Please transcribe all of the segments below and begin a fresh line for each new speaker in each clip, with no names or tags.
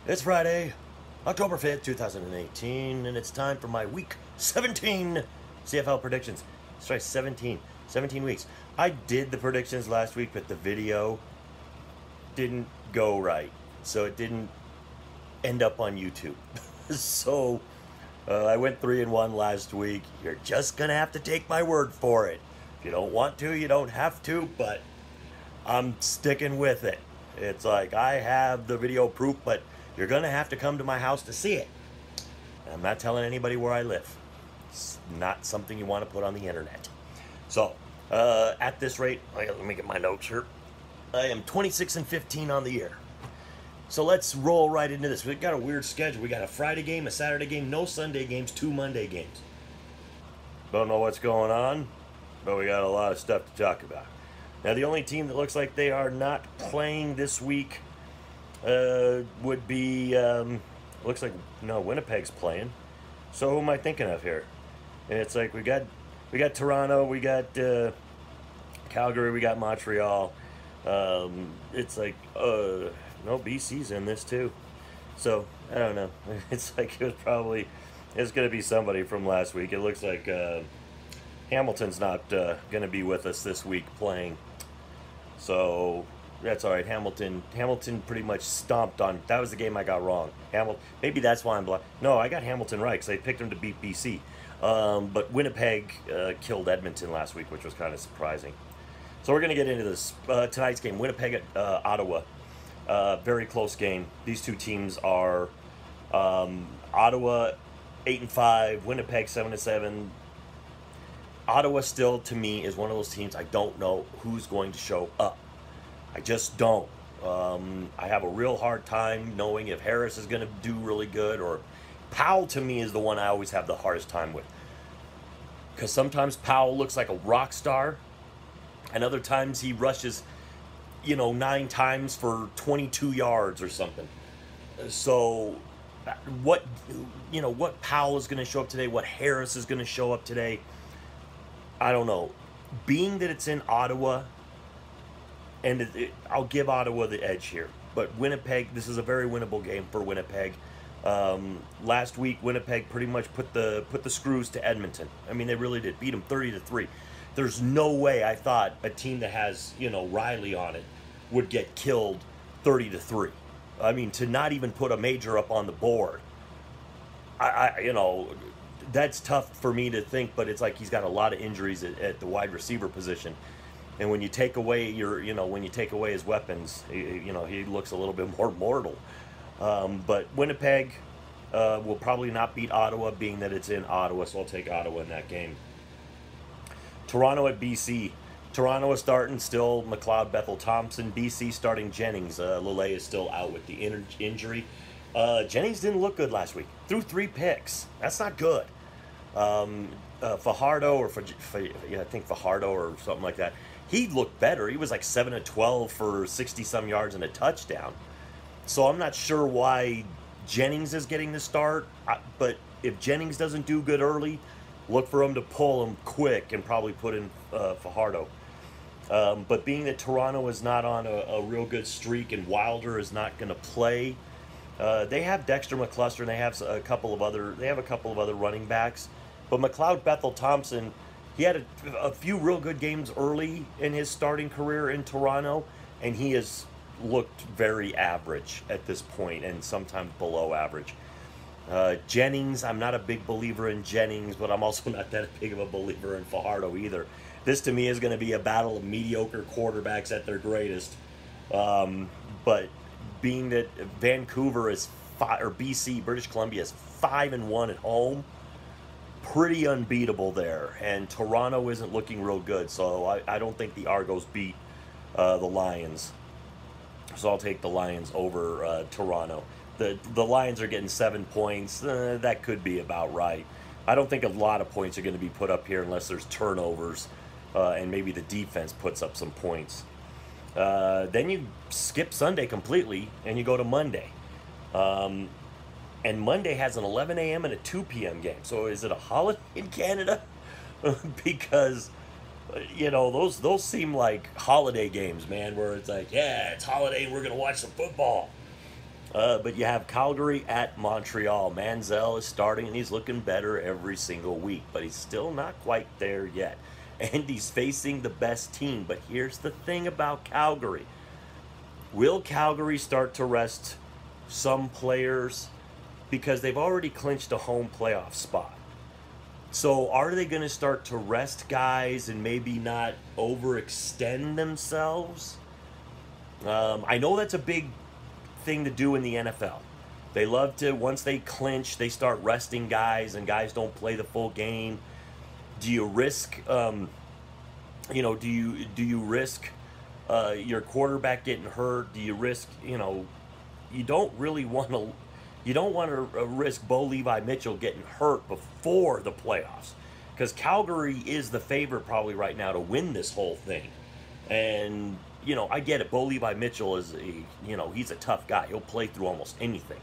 It's Friday, October 5th, 2018, and it's time for my week 17 CFL predictions. That's right, 17. 17 weeks. I did the predictions last week, but the video didn't go right. So it didn't end up on YouTube. so I went 3-1 last week. You're just going to have to take my word for it. If you don't want to, you don't have to, but I'm sticking with it. It's like I have the video proof, but you're going to have to come to my house to see it. I'm not telling anybody where I live. It's not something you want to put on the internet. So, at this rate, let me get my notes here. I am 26-15 on the year. So let's roll right into this. We've got a weird schedule. We got a Friday game, a Saturday game, no Sunday games, 2 Monday games. Don't know what's going on, but we got a lot of stuff to talk about. Now, the only team that looks like they are not playing this week would be, looks like, no, Winnipeg's playing. So who am I thinking of here? And it's like we got Toronto, we got Calgary, we got Montreal. It's like, no, BC's in this too. So, I don't know. It's like it's going to be somebody from last week. It looks like Hamilton's not going to be with us this week playing. So that's all right. Hamilton pretty much stomped on. That was the game I got wrong. Maybe that's why I'm blind. No, I got Hamilton right because I picked him to beat BC. But Winnipeg killed Edmonton last week, which was kind of surprising. So we're going to get into this tonight's game. Winnipeg at Ottawa. Very close game. These two teams are Ottawa 8-5, Winnipeg 7-7. Ottawa still, to me, is one of those teams I don't know who's going to show up. I just don't. I have a real hard time knowing if Harris is going to do really good, or Powell, to me, is the one I always have the hardest time with. Because sometimes Powell looks like a rock star, and other times he rushes, 9 times for 22 yards or something. So what Powell is going to show up today, what Harris is going to show up today, I don't know. Being that it's in Ottawa, and I'll give Ottawa the edge here. But Winnipeg, this is a very winnable game for Winnipeg. Last week, Winnipeg pretty much put the screws to Edmonton. I mean, they really did. Beat them 30-3. There's no way I thought a team that has, Riley on it would get killed 30-3. I mean, to not even put a major up on the board. That's tough for me to think, but it's like he's got a lot of injuries at the wide receiver position. And when you take away his weapons, he looks a little bit more mortal. But Winnipeg will probably not beat Ottawa, being that it's in Ottawa, so I'll take Ottawa in that game. Toronto at BC. Toronto is starting still McLeod, Bethel, Thompson. BC starting Jennings. Lele is still out with the injury. Jennings didn't look good last week. Threw 3 picks. That's not good. Fajardo, I think Fajardo or something like that. He looked better. He was like 7-12 for 60-some yards and a touchdown. So I'm not sure why Jennings is getting the start. But if Jennings doesn't do good early, look for him to pull him quick and probably put in Fajardo. But being that Toronto is not on a real good streak and Wilder is not going to play, they have Dexter McCluster and they have a couple of other running backs. But McLeod, Bethel, Thompson, he had a few real good games early in his starting career in Toronto, and he has looked very average at this point, and sometimes below average. Jennings, I'm not a big believer in Jennings, but I'm also not that big of a believer in Fajardo either. This, to me, is going to be a battle of mediocre quarterbacks at their greatest. But being that Vancouver is BC, British Columbia, is 5-1 at home, pretty unbeatable there. And Toronto isn't looking real good, so I don't think the Argos beat the Lions. So I'll take the Lions over Toronto. The Lions are getting 7 points. That could be about right. I don't think a lot of points are going to be put up here unless there's turnovers and maybe the defense puts up some points. Then you skip Sunday completely and you go to Monday. And Monday has an 11 a.m. and a 2 p.m. game. So is it a holiday in Canada? Because, those seem like holiday games, man, where it's like, yeah, it's holiday and we're going to watch some football. But you have Calgary at Montreal. Manziel is starting, and he's looking better every single week, but he's still not quite there yet. And he's facing the best team. But here's the thing about Calgary. Will Calgary start to rest some players? Because they've already clinched a home playoff spot. So are they going to start to rest guys and maybe not overextend themselves? I know that's a big thing to do in the NFL. They love to, once they clinch, they start resting guys, and guys don't play the full game. Do you risk, do you risk your quarterback getting hurt? Do you risk, you don't really want to, you don't want to risk Bo Levi Mitchell getting hurt before the playoffs, because Calgary is the favorite probably right now to win this whole thing. And I get it. Bo Levi Mitchell is, he's a tough guy. He'll play through almost anything.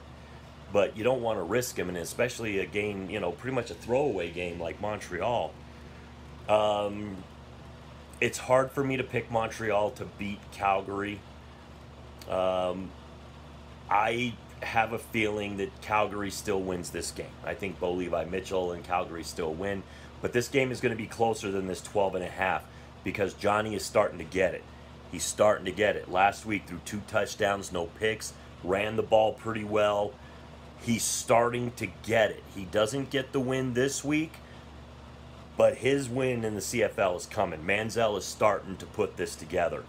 But you don't want to risk him, and especially a game, pretty much a throwaway game like Montreal. It's hard for me to pick Montreal to beat Calgary. I have a feeling that Calgary still wins this game. I think Bo Levi Mitchell and Calgary still win. But this game is going to be closer than this 12.5 because Johnny is starting to get it. He's starting to get it. Last week, threw 2 touchdowns, no picks, ran the ball pretty well. He's starting to get it. He doesn't get the win this week, but his win in the CFL is coming. Manziel is starting to put this together.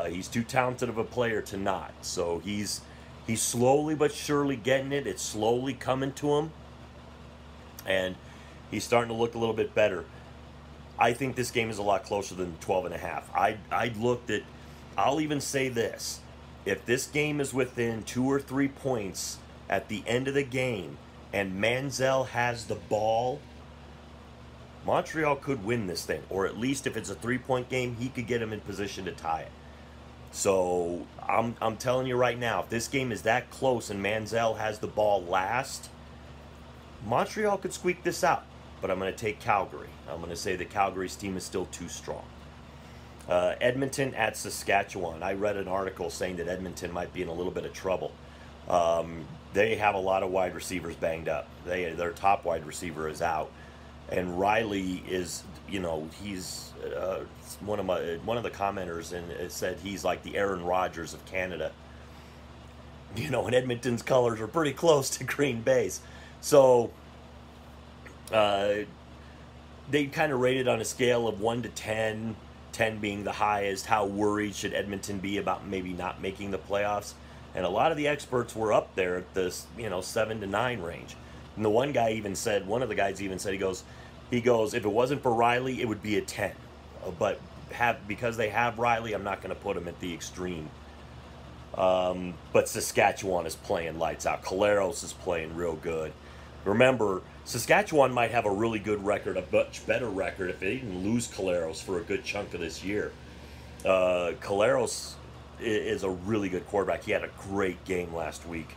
He's too talented of a player to not. So he's slowly but surely getting it. It's slowly coming to him. And he's starting to look a little bit better. I think this game is a lot closer than 12.5. I'd looked at, I'll even say this. If this game is within 2 or 3 points at the end of the game and Manziel has the ball, Montreal could win this thing. Or at least if it's a 3-point game, he could get him in position to tie it. So I'm telling you right now, if this game is that close and Manziel has the ball last, Montreal could squeak this out. But I'm going to take Calgary. I'm going to say that Calgary's team is still too strong. Edmonton at Saskatchewan. I read an article saying that Edmonton might be in a little bit of trouble. They have a lot of wide receivers banged up. Their top wide receiver is out. And Riley is, he's one of the commenters, and it said he's like the Aaron Rodgers of Canada. And Edmonton's colors are pretty close to Green Bay's. So they kind of rated on a scale of 1 to 10, 10 being the highest. How worried should Edmonton be about maybe not making the playoffs? And a lot of the experts were up there at this, 7 to 9 range. And the one guy even said, one of the guys even said, he goes, if it wasn't for Riley, it would be a 10. But because they have Riley, I'm not going to put him at the extreme. But Saskatchewan is playing lights out. Collaros is playing real good. Remember, Saskatchewan might have a really good record, a much better record, if they didn't lose Collaros for a good chunk of this year. Collaros is a really good quarterback. He had a great game last week.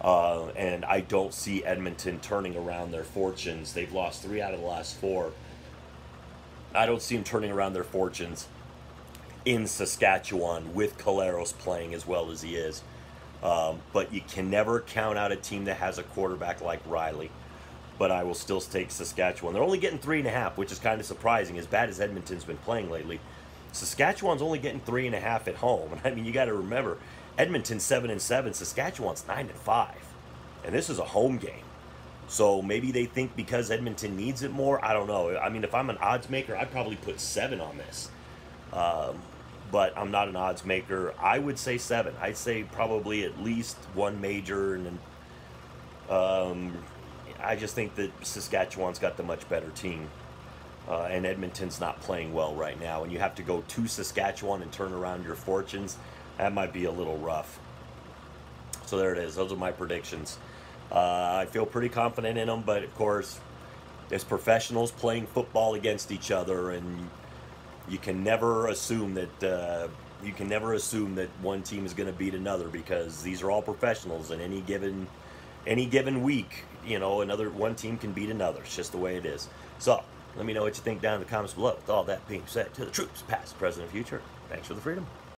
And I don't see Edmonton turning around their fortunes. They've lost 3 out of the last 4. I don't see them turning around their fortunes in Saskatchewan with Collaros playing as well as he is. But you can never count out a team that has a quarterback like Riley. But I will still take Saskatchewan. They're only getting 3.5, which is kind of surprising, as bad as Edmonton's been playing lately. Saskatchewan's only getting 3.5 at home. And I mean, you got to remember, Edmonton's 7-7, Saskatchewan's 9-5, and this is a home game. So maybe they think because Edmonton needs it more. I don't know. I mean, if I'm an odds maker, I'd probably put 7 on this. But I'm not an odds maker. I would say 7. I'd say probably at least 1 major, and I just think that Saskatchewan's got the much better team. And Edmonton's not playing well right now. And you have to go to Saskatchewan and turn around your fortunes. That might be a little rough. So there it is. Those are my predictions. I feel pretty confident in them. But, of course, there's professionals playing football against each other. And you can never assume that one team is going to beat another, because these are all professionals. And any given week, one team can beat another. It's just the way it is. So let me know what you think down in the comments below. With all that being said, to the troops, past, present, and future, thanks for the freedom.